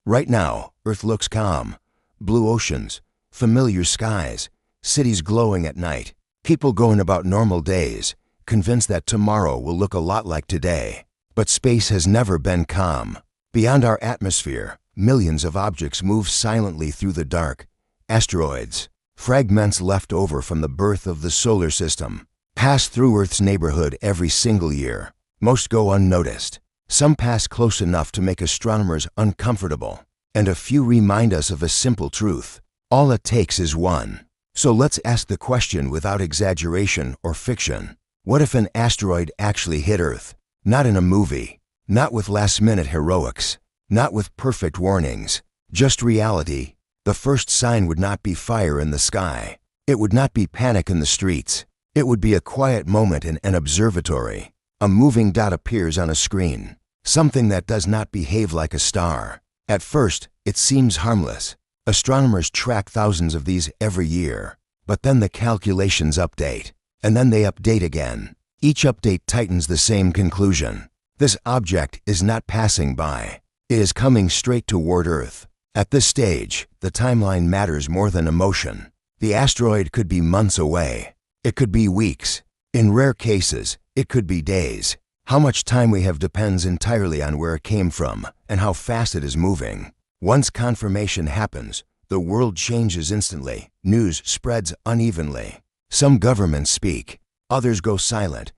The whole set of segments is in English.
Right now, Earth looks calm. Blue oceans, familiar skies, cities glowing at night, people going about normal days, convinced that tomorrow will look a lot like today. But space has never been calm. Beyond our atmosphere, millions of objects move silently through the dark. Asteroids, fragments left over from the birth of the solar system, pass through Earth's neighborhood every single year. Most go unnoticed. Some pass close enough to make astronomers uncomfortable, and a few remind us of a simple truth. All it takes is one. So let's ask the question without exaggeration or fiction. What if an asteroid actually hit Earth? Not in a movie, not with last-minute heroics, not with perfect warnings, just reality. The first sign would not be fire in the sky. It would not be panic in the streets. It would be a quiet moment in an observatory. A moving dot appears on a screen, something that does not behave like a star. At first, it seems harmless. Astronomers track thousands of these every year. But then the calculations update, and then they update again. Each update tightens the same conclusion. This object is not passing by. It is coming straight toward Earth. At this stage, the timeline matters more than emotion. The asteroid could be months away. It could be weeks. In rare cases, it could be days. How much time we have depends entirely on where it came from and how fast it is moving. Once confirmation happens, the world changes instantly. News spreads unevenly. Some governments speak, others go silent.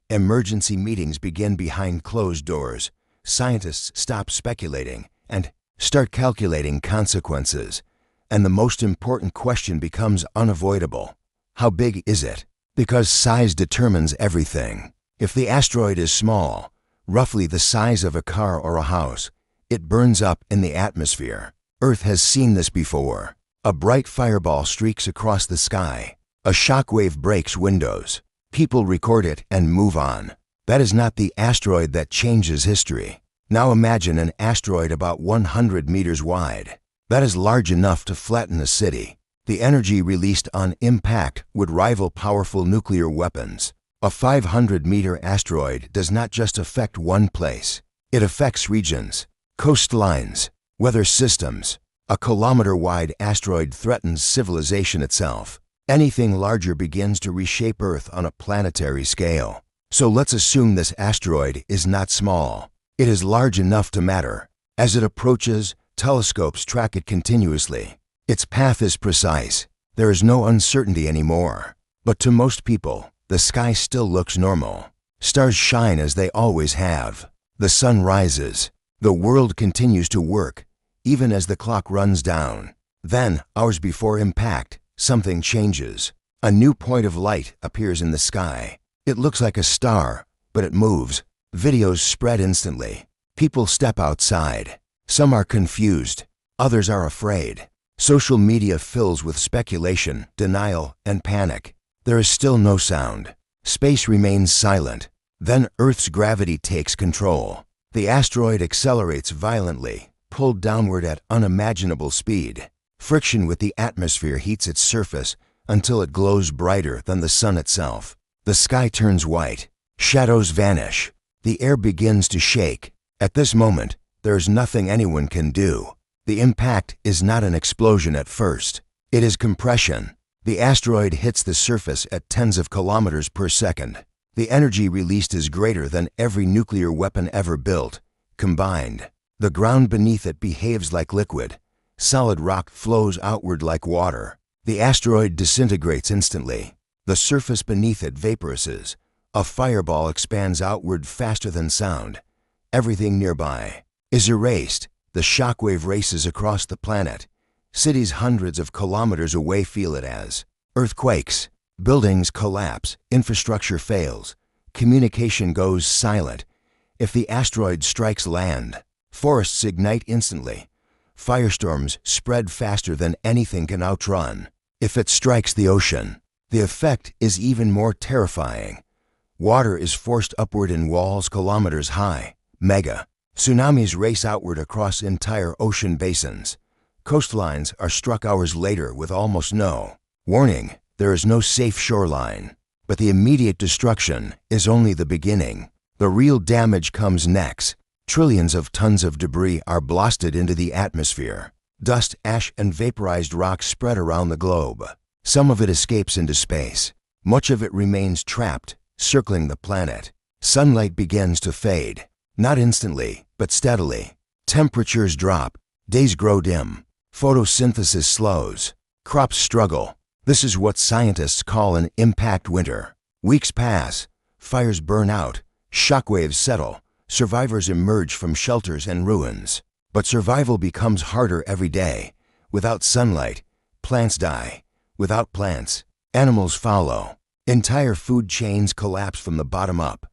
Emergency meetings begin behind closed doors. Scientists stop speculating and start calculating consequences. And the most important question becomes unavoidable. How big is it? Because size determines everything. If the asteroid is small, roughly the size of a car or a house, it burns up in the atmosphere. Earth has seen this before. A bright fireball streaks across the sky. A shockwave breaks windows. People record it and move on. That is not the asteroid that changes history. Now imagine an asteroid about 100 meters wide. That is large enough to flatten a city. The energy released on impact would rival powerful nuclear weapons. A 500-meter asteroid does not just affect one place. It affects regions, coastlines, weather systems. A kilometer-wide asteroid threatens civilization itself. Anything larger begins to reshape Earth on a planetary scale. So let's assume this asteroid is not small. It is large enough to matter. As it approaches, telescopes track it continuously. Its path is precise. There is no uncertainty anymore. But to most people, the sky still looks normal. Stars shine as they always have. The sun rises. The world continues to work, even as the clock runs down. Then, hours before impact, something changes. A new point of light appears in the sky. It looks like a star, but it moves. Videos spread instantly. People step outside. Some are confused. Others are afraid. Social media fills with speculation, denial, and panic. There is still no sound. Space remains silent. Then Earth's gravity takes control. The asteroid accelerates violently, pulled downward at unimaginable speed. Friction with the atmosphere heats its surface until it glows brighter than the sun itself. The sky turns white. Shadows vanish. The air begins to shake. At this moment, there is nothing anyone can do. The impact is not an explosion at first. It is compression. The asteroid hits the surface at tens of kilometers per second. The energy released is greater than every nuclear weapon ever built, combined. The ground beneath it behaves like liquid. Solid rock flows outward like water. The asteroid disintegrates instantly. The surface beneath it vaporizes. A fireball expands outward faster than sound. Everything nearby is erased. The shockwave races across the planet. Cities hundreds of kilometers away feel it as earthquakes. Buildings collapse. Infrastructure fails. Communication goes silent. If the asteroid strikes land, forests ignite instantly. Firestorms spread faster than anything can outrun. If it strikes the ocean, the effect is even more terrifying. Water is forced upward in walls kilometers high. Mega. Tsunamis race outward across entire ocean basins. Coastlines are struck hours later with almost no warning. There is no safe shoreline. But the immediate destruction is only the beginning. The real damage comes next. Trillions of tons of debris are blasted into the atmosphere. Dust, ash, and vaporized rock spread around the globe. Some of it escapes into space. Much of it remains trapped, circling the planet. Sunlight begins to fade. Not instantly, but steadily. Temperatures drop. Days grow dim. Photosynthesis slows. Crops struggle. This is what scientists call an impact winter. Weeks pass. Fires burn out. Shockwaves settle. Survivors emerge from shelters and ruins. But survival becomes harder every day. Without sunlight, plants die. Without plants, animals follow. Entire food chains collapse from the bottom up.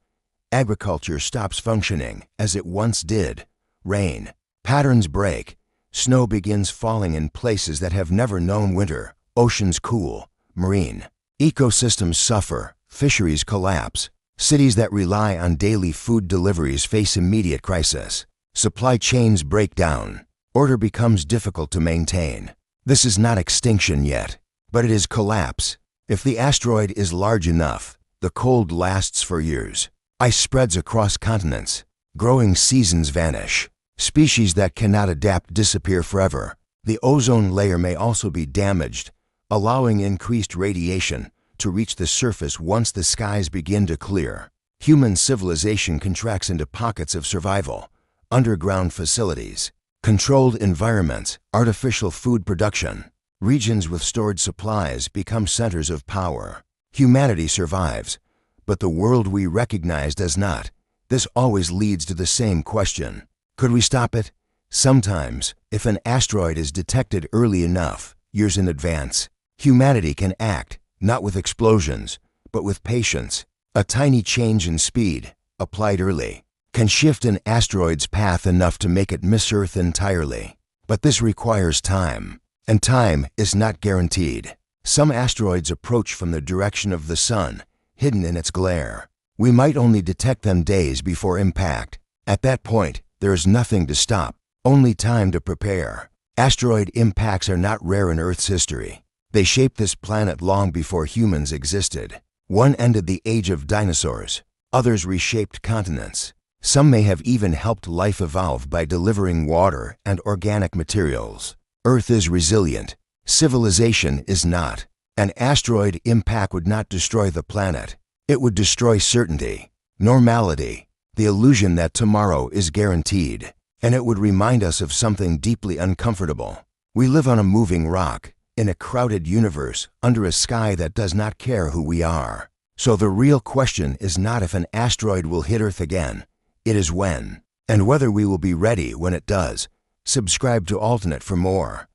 Agriculture stops functioning as it once did. Rain. Patterns break. Snow begins falling in places that have never known winter. Oceans cool. Marine ecosystems suffer. Fisheries collapse. Cities that rely on daily food deliveries face immediate crisis. Supply chains break down. Order becomes difficult to maintain. This is not extinction yet, but it is collapse. If the asteroid is large enough, the cold lasts for years. Ice spreads across continents. Growing seasons vanish. Species that cannot adapt disappear forever. The ozone layer may also be damaged, allowing increased radiation to reach the surface once the skies begin to clear. Human civilization contracts into pockets of survival, underground facilities, controlled environments, artificial food production. Regions with stored supplies become centers of power. Humanity survives, but the world we recognize does not. This always leads to the same question. Could we stop it? Sometimes, if an asteroid is detected early enough, years in advance, humanity can act, not with explosions, but with patience. A tiny change in speed, applied early, can shift an asteroid's path enough to make it miss Earth entirely. But this requires time, and time is not guaranteed. Some asteroids approach from the direction of the sun, hidden in its glare. We might only detect them days before impact. At that point, there is nothing to stop, only time to prepare. Asteroid impacts are not rare in Earth's history. They shaped this planet long before humans existed. One ended the age of dinosaurs. Others reshaped continents. Some may have even helped life evolve by delivering water and organic materials. Earth is resilient. Civilization is not. An asteroid impact would not destroy the planet. It would destroy certainty, normality, the illusion that tomorrow is guaranteed. And it would remind us of something deeply uncomfortable. We live on a moving rock, in a crowded universe, under a sky that does not care who we are. So the real question is not if an asteroid will hit Earth again. It is when, and whether we will be ready when it does. Subscribe to Alternate for more.